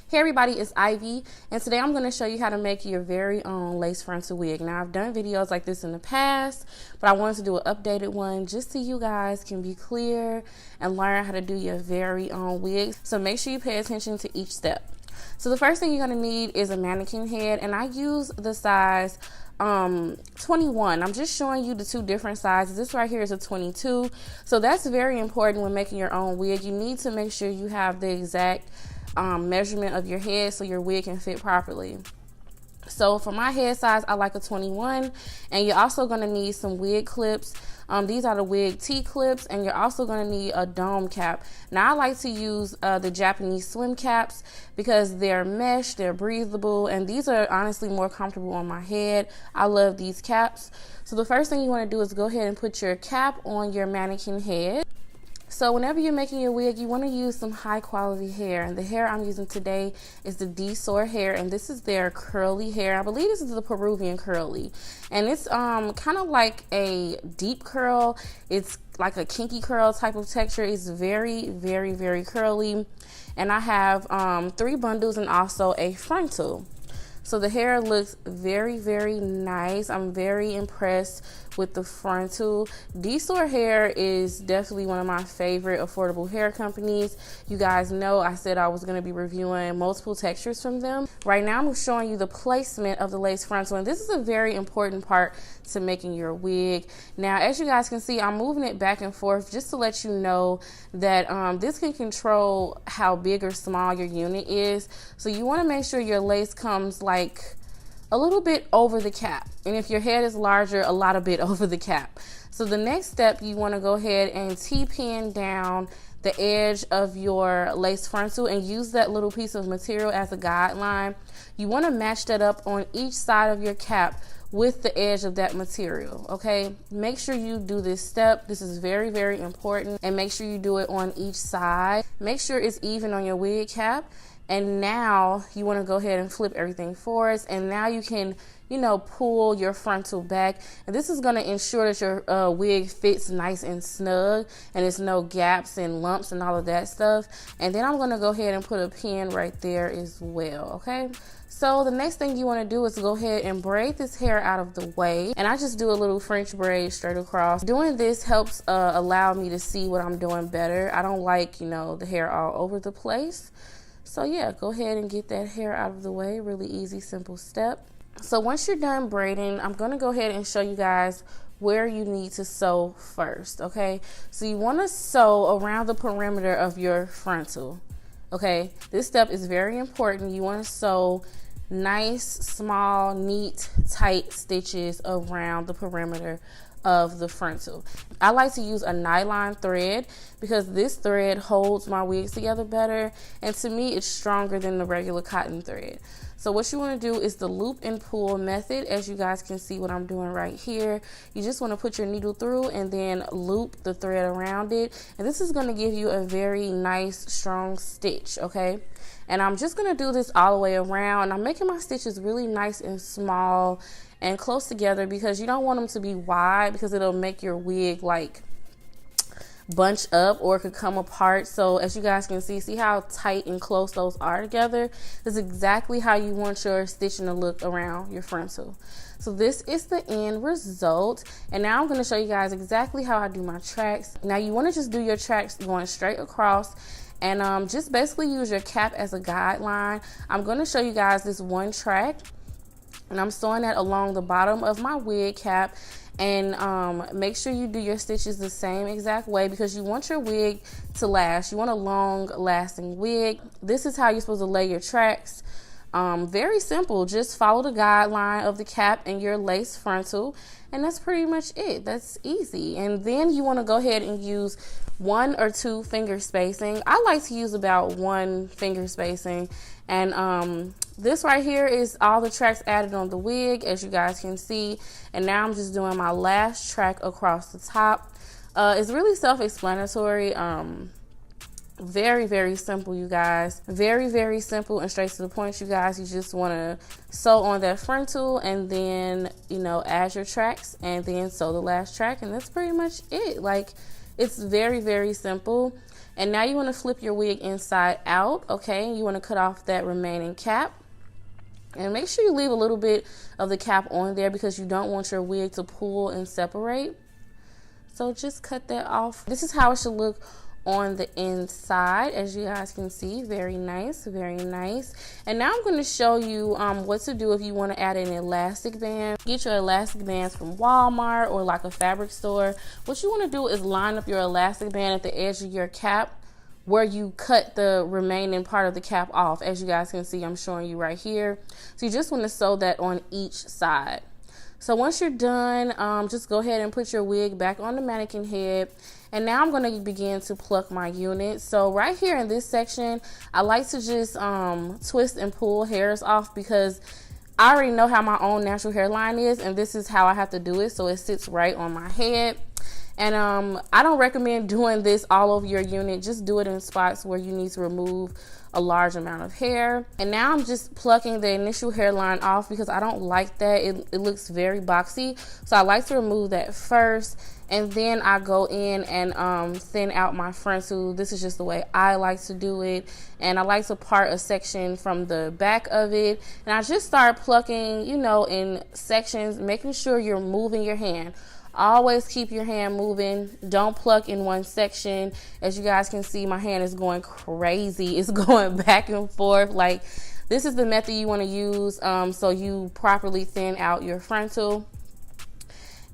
Hey everybody, it's Ivy, and today I'm going to show you how to make your very own lace frontal wig. Now, I've done videos like this in the past, but I wanted to do an updated one just so you guys can be clear and learn how to do your very own wig. So make sure you pay attention to each step. So the first thing you're going to need is a mannequin head, and I use the size 21. I'm just showing you the two different sizes. This right here is a 22, so that's very important when making your own wig. You need to make sure you have the exact measurement of your head so your wig can fit properly. So for my head size, I like a 21, and you're also going to need some wig clips. These are the wig T-clips, and you're also going to need a dome cap. Now I like to use the Japanese swim caps because they're mesh, they're breathable, and these are honestly more comfortable on my head. I love these caps. So the first thing you want to do is go ahead and put your cap on your mannequin head. So whenever you're making your wig, you want to use some high quality hair, and the hair I'm using today is the Dsoar hair, and this is their curly hair. I believe this is the Peruvian curly, and it's kind of like a deep curl. It's like a kinky curl type of texture. It's very, very, very curly, and I have 3 bundles and also a frontal. So the hair looks very, very nice. I'm very impressed with the frontal. Dsoar hair is definitely one of my favorite affordable hair companies. You guys know I said I was going to be reviewing multiple textures from them. Right now I'm showing you the placement of the lace frontal, and this is a very important part to making your wig. Now, as you guys can see, I'm moving it back and forth just to let you know that this can control how big or small your unit is. So you want to make sure your lace comes like a little bit over the cap, and if your head is larger, a lot of bit over the cap. So the next step, you want to go ahead and T-pin down the edge of your lace frontal and use that little piece of material as a guideline. You want to match that up on each side of your cap with the edge of that material. Okay, make sure you do this step. This is very, very important, and make sure you do it on each side. Make sure it's even on your wig cap. And now you want to go ahead and flip everything forward, and now you can, you know, pull your frontal back, and this is going to ensure that your wig fits nice and snug and there's no gaps and lumps and all of that stuff. And then I'm going to go ahead and put a pin right there as well. Okay, so the next thing you want to do is go ahead and braid this hair out of the way, and I just do a little French braid straight across. Doing this helps allow me to see what I'm doing better. I don't like, you know, the hair all over the place. So yeah, go ahead and get that hair out of the way. Really easy, simple step. So once you're done braiding, I'm going to go ahead and show you guys where you need to sew first, okay? So you want to sew around the perimeter of your frontal, okay? This step is very important. You want to sew nice, small, neat, tight stitches around the perimeter of the frontal. I like to use a nylon thread because this thread holds my wigs together better, and to me it's stronger than the regular cotton thread. So what you want to do is the loop and pull method. As you guys can see what I'm doing right here, you just want to put your needle through and then loop the thread around it, and this is going to give you a very nice strong stitch. Okay, and I'm just going to do this all the way around, and I'm making my stitches really nice and small and close together because you don't want them to be wide because it'll make your wig like bunch up or it could come apart. So as you guys can see how tight and close those are together. This is exactly how you want your stitching to look around your frontal. So this is the end result, and now I'm going to show you guys exactly how I do my tracks. Now you want to just do your tracks going straight across, and just basically use your cap as a guideline. I'm going to show you guys this one track, and I'm sewing that along the bottom of my wig cap. And make sure you do your stitches the same exact way because you want your wig to last. You want a long lasting wig. This is how you're supposed to lay your tracks. Very simple. Just follow the guideline of the cap and your lace frontal, and that's pretty much it. That's easy. And then you want to go ahead and use 1 or 2 finger spacing. I like to use about 1 finger spacing, and this right here is all the tracks added on the wig, as you guys can see. And now I'm just doing my last track across the top. It's really self-explanatory. Very, very simple, you guys. Very, very simple and straight to the point, you guys. You just want to sew on that frontal and then, you know, add your tracks and then sew the last track, and that's pretty much it. Like, it's very, very simple. And now you want to flip your wig inside out, okay? You want to cut off that remaining cap. And make sure you leave a little bit of the cap on there because you don't want your wig to pull and separate. So just cut that off. This is how it should look on the inside, as you guys can see. Very nice, very nice. And now I'm going to show you what to do if you want to add an elastic band. Get your elastic bands from Walmart or like a fabric store. What you want to do is line up your elastic band at the edge of your cap where you cut the remaining part of the cap off. As you guys can see, I'm showing you right here. So you just want to sew that on each side. So once you're done, just go ahead and put your wig back on the mannequin head. And now I'm going to begin to pluck my unit. So right here in this section, I like to just twist and pull hairs off because I already know how my own natural hairline is, and this is how I have to do it so it sits right on my head. And I don't recommend doing this all over your unit. Just do it in spots where you need to remove a large amount of hair. And now I'm just plucking the initial hairline off because I don't like that. It looks very boxy. So I like to remove that first. And then I go in and thin out my frontal. This is just the way I like to do it. And I like to part a section from the back of it. And I just start plucking, you know, in sections, making sure you're moving your hand. Always keep your hand moving. Don't pluck in one section. As you guys can see, my hand is going crazy. It's going back and forth. Like, this is the method you want to use so you properly thin out your frontal.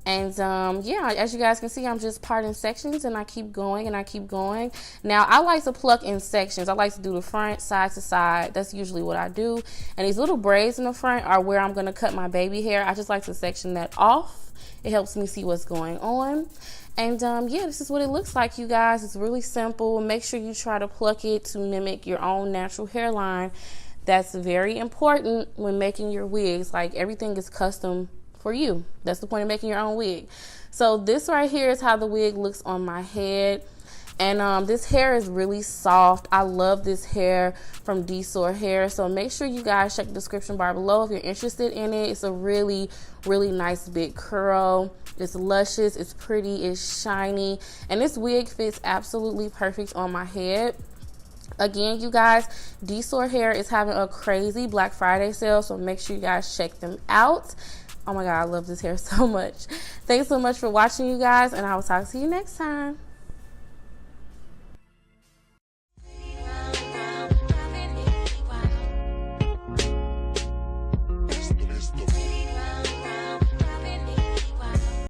And yeah, as you guys can see, I'm just parting sections and I keep going and I keep going. Now, I like to pluck in sections. I like to do the front, side to side. That's usually what I do. And these little braids in the front are where I'm going to cut my baby hair. I just like to section that off. It helps me see what's going on. And yeah, this is what it looks like, you guys. It's really simple. Make sure you try to pluck it to mimic your own natural hairline. That's very important when making your wigs. Like, everything is custom for you. That's the point of making your own wig. So this right here is how the wig looks on my head. And this hair is really soft. I love this hair from Dsoar hair. So make sure you guys check the description bar below if you're interested in it. It's a really, really nice big curl. It's luscious, it's pretty, it's shiny, and this wig fits absolutely perfect on my head. Again, you guys, Dsoar hair is having a crazy Black Friday sale, so make sure you guys check them out. Oh my God, I love this hair so much. Thanks so much for watching, you guys, and I will talk to you next time.